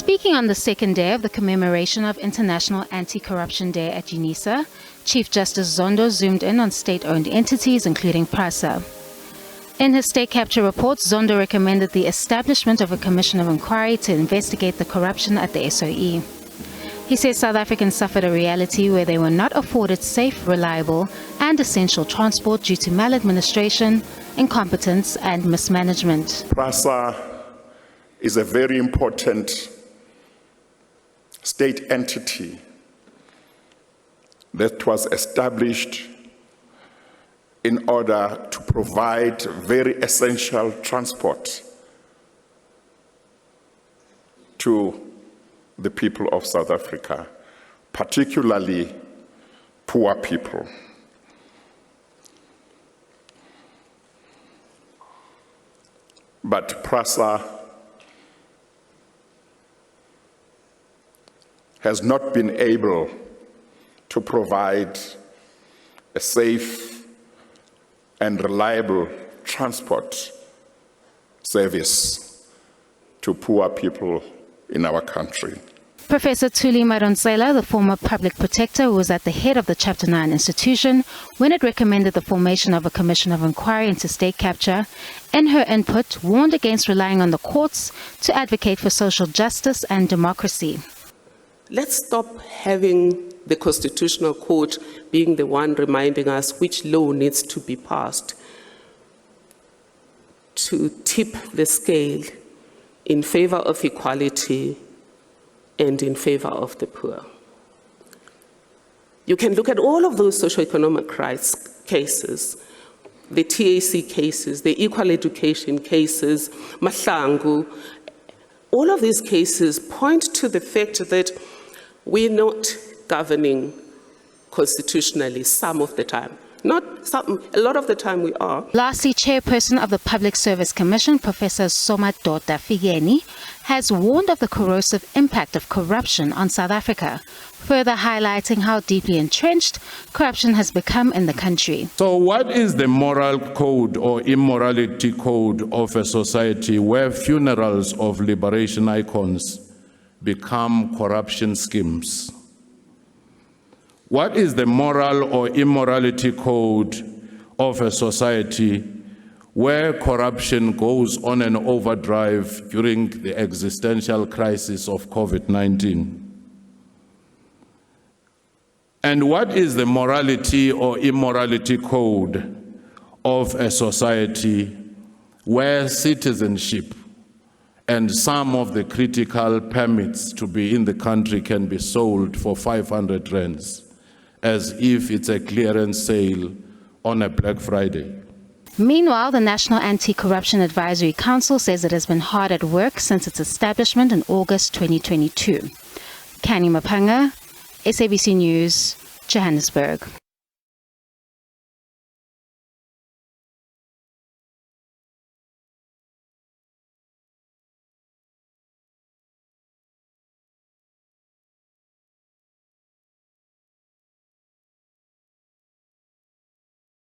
Speaking on the second day of the commemoration of International Anti-Corruption Day at Unisa, Chief Justice Zondo zoomed in on state-owned entities, including PRASA. In his state capture report, Zondo recommended the establishment of a commission of inquiry to investigate the corruption at the SOE. He says South Africans suffered a reality where they were not afforded safe, reliable, and essential transport due to maladministration, incompetence, and mismanagement. PRASA is a very important state entity that was established in order to provide very essential transport to the people of South Africa, particularly poor people. But PRASA has not been able to provide a safe and reliable transport service to poor people in our country. Professor Thuli Madonsela, the former public protector, was at the head of the Chapter 9 institution when it recommended the formation of a commission of inquiry into state capture. In her input, warned against relying on the courts to advocate for social justice and democracy. Let's stop having the Constitutional Court being the one reminding us which law needs to be passed to tip the scale in favor of equality and in favor of the poor. You can look at all of those socioeconomic rights cases, the TAC cases, the equal education cases, Mahlangu. All of these cases point to the fact that we're not governing constitutionally some of the time. Not some, a lot of the time we are. Lastly, Chairperson of the Public Service Commission, Professor Somadoda Figeni, has warned of the corrosive impact of corruption on South Africa, further highlighting how deeply entrenched corruption has become in the country. So what is the moral code or immorality code of a society where funerals of liberation icons become corruption schemes? What is the moral or immorality code of a society where corruption goes on an overdrive during the existential crisis of COVID-19? And what is the morality or immorality code of a society where citizenship and some of the critical permits to be in the country can be sold for 500 rands, as if it's a clearance sale on a Black Friday? Meanwhile, the National Anti-Corruption Advisory Council says it has been hard at work since its establishment in August 2022. Canny Maphanga, SABC News, Johannesburg.